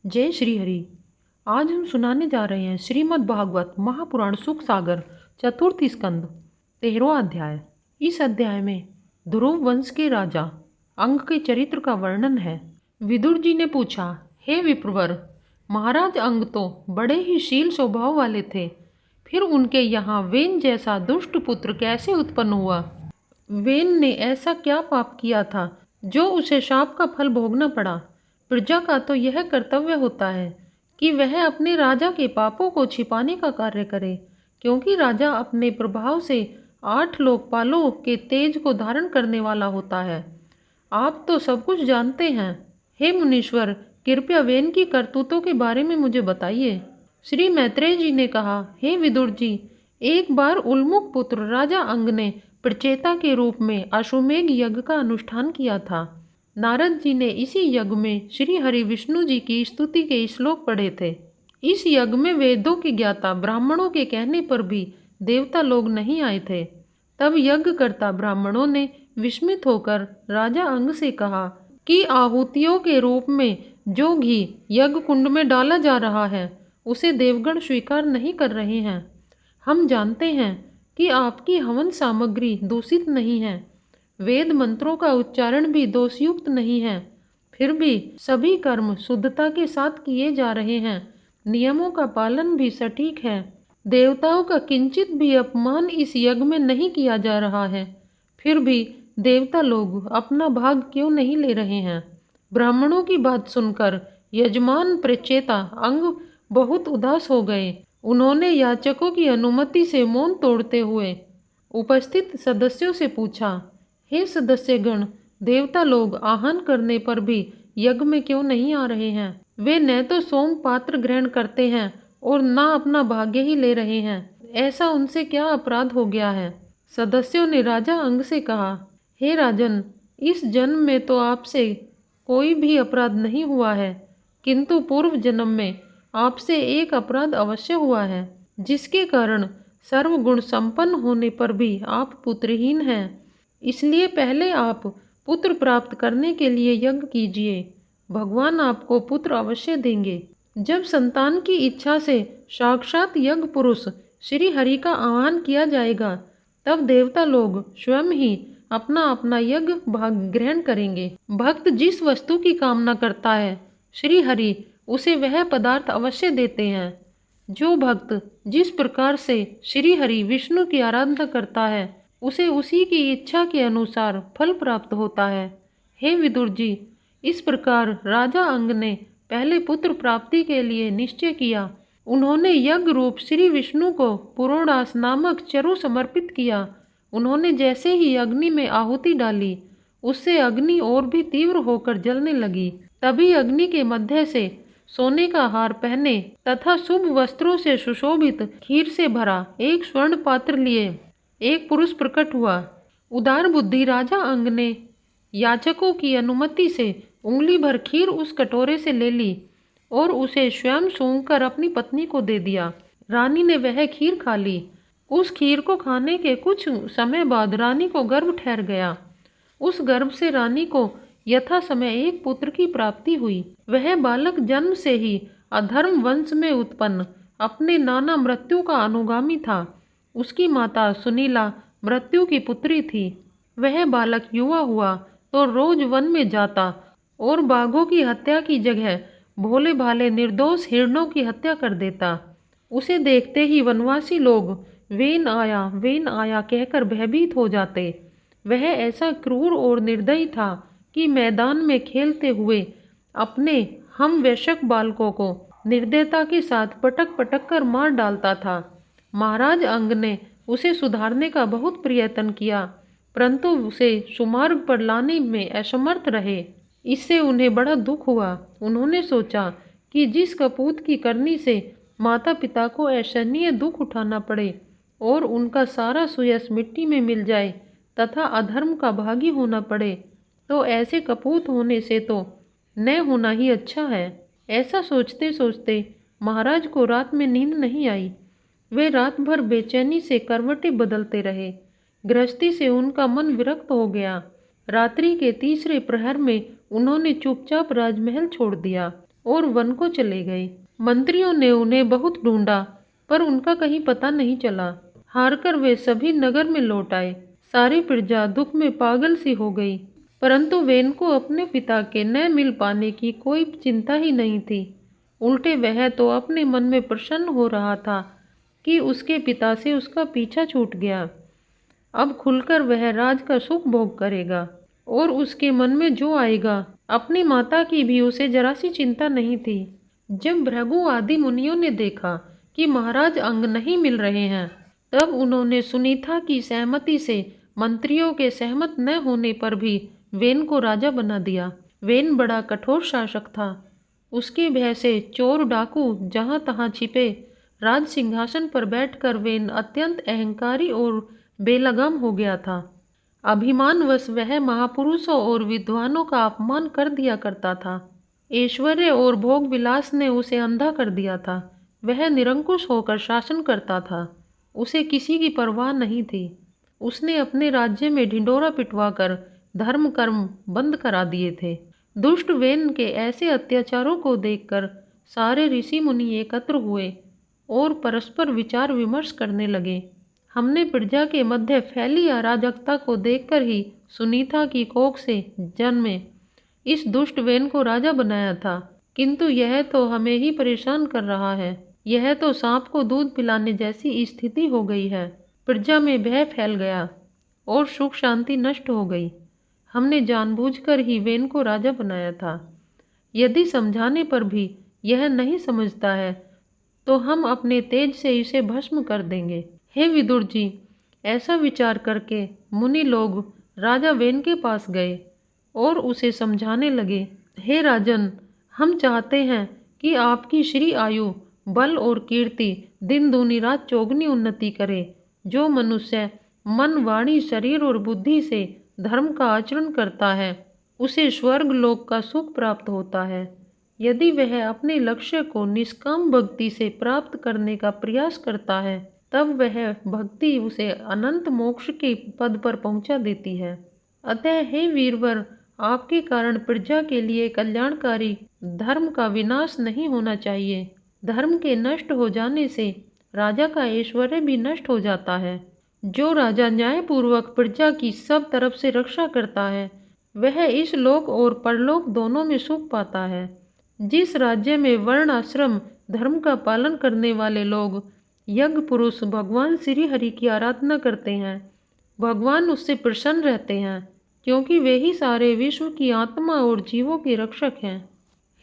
जय श्री हरि। आज हम सुनाने जा रहे हैं श्रीमद् भागवत महापुराण सुख सागर चतुर्थ स्कंद 13वां अध्याय। इस अध्याय में ध्रुव वंश के राजा अंग के चरित्र का वर्णन है। विदुर जी ने पूछा, हे विप्रवर, महाराज अंग तो बड़े ही शील स्वभाव वाले थे, फिर उनके यहाँ वेन जैसा दुष्ट पुत्र कैसे उत्पन्न हुआ? वेन ने ऐसा क्या पाप किया था जो उसे शाप का फल भोगना पड़ा? प्रजा का तो यह कर्तव्य होता है कि वह अपने राजा के पापों को छिपाने का कार्य करे, क्योंकि राजा अपने प्रभाव से 8 लोकपालों के तेज को धारण करने वाला होता है। आप तो सब कुछ जानते हैं। हे मुनीश्वर, कृपया वेन की करतूतों के बारे में मुझे बताइए। श्री मैत्रेय जी ने कहा, हे विदुर जी, एक बार उल्मुख पुत्र राजा अंग ने प्रचेता के रूप में अश्वमेघ यज्ञ का अनुष्ठान किया था। नारद जी ने इसी यज्ञ में श्री हरि विष्णु जी की स्तुति के श्लोक पढ़े थे। इस यज्ञ में वेदों के ज्ञाता ब्राह्मणों के कहने पर भी देवता लोग नहीं आए थे। तब यज्ञकर्ता ब्राह्मणों ने विस्मित होकर राजा अंग से कहा कि आहुतियों के रूप में जो घी यज्ञ कुंड में डाला जा रहा है उसे देवगण स्वीकार नहीं कर रहे हैं। हम जानते हैं कि आपकी हवन सामग्री दूषित नहीं है, वेद मंत्रों का उच्चारण भी दोषयुक्त नहीं है, फिर भी सभी कर्म शुद्धता के साथ किए जा रहे हैं, नियमों का पालन भी सटीक है, देवताओं का किंचित भी अपमान इस यज्ञ में नहीं किया जा रहा है, फिर भी देवता लोग अपना भाग क्यों नहीं ले रहे हैं? ब्राह्मणों की बात सुनकर यजमान प्रचेता अंग बहुत उदास हो गए। उन्होंने याचकों की अनुमति से मौन तोड़ते हुए उपस्थित सदस्यों से पूछा, हे सदस्यगण, देवता लोग आह्वान करने पर भी यज्ञ में क्यों नहीं आ रहे हैं? वे न तो सोम पात्र ग्रहण करते हैं और न अपना भाग्य ही ले रहे हैं। ऐसा उनसे क्या अपराध हो गया है? सदस्यों ने राजा अंग से कहा, हे राजन, इस जन्म में तो आपसे कोई भी अपराध नहीं हुआ है, किंतु पूर्व जन्म में आपसे एक अपराध अवश्य हुआ है, जिसके कारण सर्वगुण संपन्न होने पर भी आप पुत्रहीन हैं। इसलिए पहले आप पुत्र प्राप्त करने के लिए यज्ञ कीजिए, भगवान आपको पुत्र अवश्य देंगे। जब संतान की इच्छा से साक्षात यज्ञ पुरुष श्री हरि का आह्वान किया जाएगा, तब देवता लोग स्वयं ही अपना अपना यज्ञ भाग ग्रहण करेंगे। भक्त जिस वस्तु की कामना करता है, श्री हरि उसे वह पदार्थ अवश्य देते हैं। जो भक्त जिस प्रकार से श्री हरि विष्णु की आराधना करता है, उसे उसी की इच्छा के अनुसार फल प्राप्त होता है। हे विदुर जी, इस प्रकार राजा अंग ने पहले पुत्र प्राप्ति के लिए निश्चय किया। उन्होंने यज्ञ रूप श्री विष्णु को पुरोडास नामक चरु समर्पित किया। उन्होंने जैसे ही अग्नि में आहुति डाली, उससे अग्नि और भी तीव्र होकर जलने लगी। तभी अग्नि के मध्य से सोने का हार पहने तथा शुभ वस्त्रों से सुशोभित खीर से भरा एक स्वर्ण पात्र लिए एक पुरुष प्रकट हुआ। उदार बुद्धि राजा अंग ने याचकों की अनुमति से उंगली भर खीर उस कटोरे से ले ली और उसे स्वयं सूंघकर अपनी पत्नी को दे दिया। रानी ने वह खीर खा ली। उस खीर को खाने के कुछ समय बाद रानी को गर्भ ठहर गया। उस गर्भ से रानी को यथा समय एक पुत्र की प्राप्ति हुई। वह बालक जन्म से ही अधर्म वंश में उत्पन्न अपने नाना मृत्यु का अनुगामी था। उसकी माता सुनीला मृत्यु की पुत्री थी। वह बालक युवा हुआ तो रोज वन में जाता और बाघों की हत्या की जगह भोले भाले निर्दोष हिरणों की हत्या कर देता। उसे देखते ही वनवासी लोग वेन आया कहकर भयभीत हो जाते। वह ऐसा क्रूर और निर्दयी था कि मैदान में खेलते हुए अपने हम वयस्क बालकों को निर्दयता के साथ पटक पटक कर मार डालता था। महाराज अंग ने उसे सुधारने का बहुत प्रयत्न किया, परंतु उसे सुमार्ग पर लाने में असमर्थ रहे। इससे उन्हें बड़ा दुख हुआ। उन्होंने सोचा कि जिस कपूत की करनी से माता पिता को असहनीय दुख उठाना पड़े और उनका सारा सुयश मिट्टी में मिल जाए तथा अधर्म का भागी होना पड़े, तो ऐसे कपूत होने से तो न होना ही अच्छा है। ऐसा सोचते सोचते महाराज को रात में नींद नहीं आई। वे रात भर बेचैनी से करवटें बदलते रहे। गृहस्थी से उनका मन विरक्त हो गया। रात्रि के तीसरे प्रहर में उन्होंने चुपचाप राजमहल छोड़ दिया। और वन को चले गए। मंत्रियों ने उन्हें बहुत ढूंढा पर उनका कहीं पता नहीं चला। हारकर वे सभी नगर में लौट आए। सारी प्रजा दुख में पागल सी हो गई, परंतु वेन को अपने पिता के न मिल पाने की कोई चिंता ही नहीं थी। उल्टे वह तो अपने मन में प्रसन्न हो रहा था कि उसके पिता से उसका पीछा छूट गया। अब खुलकर वह राज का सुख भोग करेगा और उसके मन में जो आएगा। अपनी माता की भी उसे जरा सी चिंता नहीं थी। जब भृगु आदि मुनियों ने देखा कि महाराज अंग नहीं मिल रहे हैं, तब उन्होंने सुनीता की सहमति से मंत्रियों के सहमत न होने पर भी वेन को राजा बना दिया। वेन बड़ा कठोर शासक था। उसके भय से चोर डाकू जहां तहां छिपे। राज सिंहासन पर बैठकर वेन अत्यंत अहंकारी और बेलगाम हो गया था। अभिमानवश वह महापुरुषों और विद्वानों का अपमान कर दिया करता था। ऐश्वर्य और भोग विलास ने उसे अंधा कर दिया था। वह निरंकुश होकर शासन करता था। उसे किसी की परवाह नहीं थी। उसने अपने राज्य में ढिंढोरा पिटवाकर धर्म कर्म बंद करा दिए थे। दुष्ट वेन के ऐसे अत्याचारों को देखकर सारे ऋषि मुनि एकत्र हुए और परस्पर विचार विमर्श करने लगे। हमने प्रजा के मध्य फैली अराजकता को देखकर ही सुनीता की कोख से जन्मे इस दुष्ट वेन को राजा बनाया था, किंतु यह तो हमें ही परेशान कर रहा है। यह तो सांप को दूध पिलाने जैसी स्थिति हो गई है। प्रजा में भय फैल गया और सुख शांति नष्ट हो गई। हमने जानबूझकर ही वेन को राजा बनाया था। यदि समझाने पर भी यह नहीं समझता है तो हम अपने तेज से इसे भस्म कर देंगे। हे विदुर जी, ऐसा विचार करके मुनि लोग राजा वेन के पास गए और उसे समझाने लगे। हे राजन, हम चाहते हैं कि आपकी श्री आयु, बल और कीर्ति दिन दूनी रात चौगुनी उन्नति करे। जो मनुष्य मन, वाणी, शरीर और बुद्धि से धर्म का आचरण करता है, उसे स्वर्ग लोक का सुख प्राप्त होता है। यदि वह अपने लक्ष्य को निष्काम भक्ति से प्राप्त करने का प्रयास करता है, तब वह भक्ति उसे अनंत मोक्ष के पद पर पहुंचा देती है। अतः हे वीरवर, आपके कारण प्रजा के लिए कल्याणकारी धर्म का विनाश नहीं होना चाहिए। धर्म के नष्ट हो जाने से राजा का ऐश्वर्य भी नष्ट हो जाता है। जो राजा न्यायपूर्वक प्रजा की सब तरफ से रक्षा करता है, वह इस लोक और परलोक दोनों में सुख पाता है। जिस राज्य में वर्ण आश्रम धर्म का पालन करने वाले लोग यज्ञ पुरुष भगवान श्री हरि की आराधना करते हैं, भगवान उससे प्रसन्न रहते हैं, क्योंकि वे ही सारे विश्व की आत्मा और जीवों के रक्षक हैं।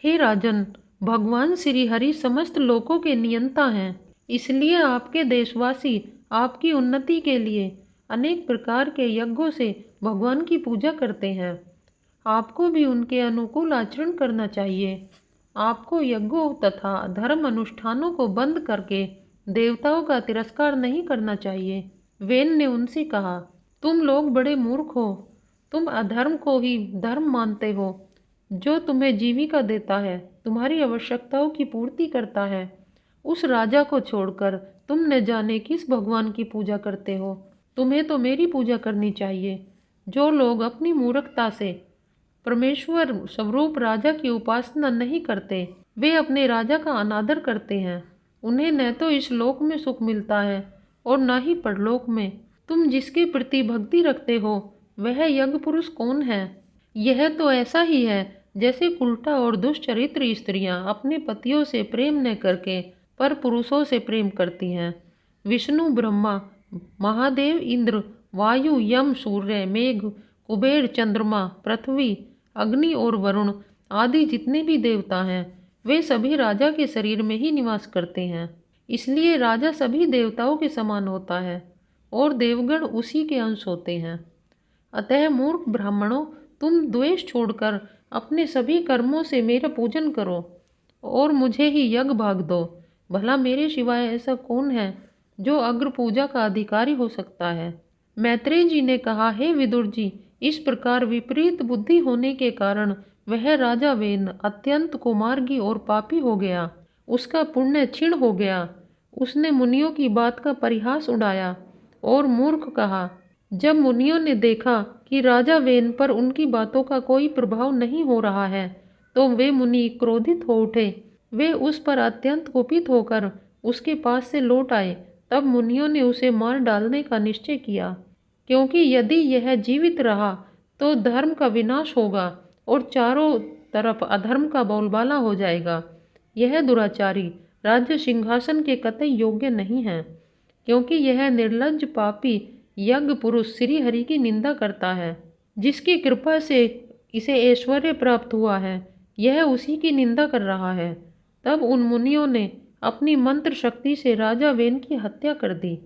हे राजन, भगवान श्री हरि समस्त लोकों के नियंता हैं। इसलिए आपके देशवासी आपकी उन्नति के लिए अनेक प्रकार के यज्ञों से भगवान की पूजा करते हैं। आपको भी उनके अनुकूल आचरण करना चाहिए। आपको यज्ञों तथा धर्म अनुष्ठानों को बंद करके देवताओं का तिरस्कार नहीं करना चाहिए। वेन ने उनसे कहा, तुम लोग बड़े मूर्ख हो। तुम अधर्म को ही धर्म मानते हो। जो तुम्हें जीविका देता है, तुम्हारी आवश्यकताओं की पूर्ति करता है, उस राजा को छोड़कर तुम न जाने किस भगवान की पूजा करते हो। तुम्हें तो मेरी पूजा करनी चाहिए। जो लोग अपनी मूर्खता से परमेश्वर स्वरूप राजा की उपासना नहीं करते, वे अपने राजा का अनादर करते हैं। उन्हें न तो इस लोक में सुख मिलता है और न ही परलोक में। तुम जिसके प्रति भक्ति रखते हो, वह यज्ञ पुरुष कौन है? यह तो ऐसा ही है जैसे उल्टा और दुष्चरित्र स्त्रियां अपने पतियों से प्रेम न करके पर पुरुषों से प्रेम करती हैं। विष्णु, ब्रह्मा, महादेव, इंद्र, वायु, यम, सूर्य, मेघ, कुबेर, चंद्रमा, पृथ्वी, अग्नि और वरुण आदि जितने भी देवता हैं, वे सभी राजा के शरीर में ही निवास करते हैं। इसलिए राजा सभी देवताओं के समान होता है और देवगण उसी के अंश होते हैं। अतः मूर्ख ब्राह्मणों, तुम द्वेष छोड़कर अपने सभी कर्मों से मेरा पूजन करो और मुझे ही यज्ञ भाग दो। भला मेरे सिवाय ऐसा कौन है जो अग्र पूजा का अधिकारी हो सकता है? मैत्रेय जी ने कहा, हे विदुर जी, इस प्रकार विपरीत बुद्धि होने के कारण वह राजा वेन अत्यंत कुमार्गी और पापी हो गया। उसका पुण्य क्षीण हो गया। उसने मुनियों की बात का परिहास उड़ाया और मूर्ख कहा। जब मुनियों ने देखा कि राजा वेन पर उनकी बातों का कोई प्रभाव नहीं हो रहा है, तो वे मुनि क्रोधित हो उठे। वे उस पर अत्यंत कुपित होकर उसके पास से लौट आए। तब मुनियों ने उसे मार डालने का निश्चय किया, क्योंकि यदि यह जीवित रहा तो धर्म का विनाश होगा और चारों तरफ अधर्म का बोलबाला हो जाएगा। यह दुराचारी राज्य सिंहासन के कतई योग्य नहीं है, क्योंकि यह निर्लज्ज पापी यज्ञ पुरुष श्री हरि की निंदा करता है। जिसकी कृपा से इसे ऐश्वर्य प्राप्त हुआ है, यह उसी की निंदा कर रहा है। तब उन मुनियों ने अपनी मंत्र शक्ति से राजा वेन की हत्या कर दी।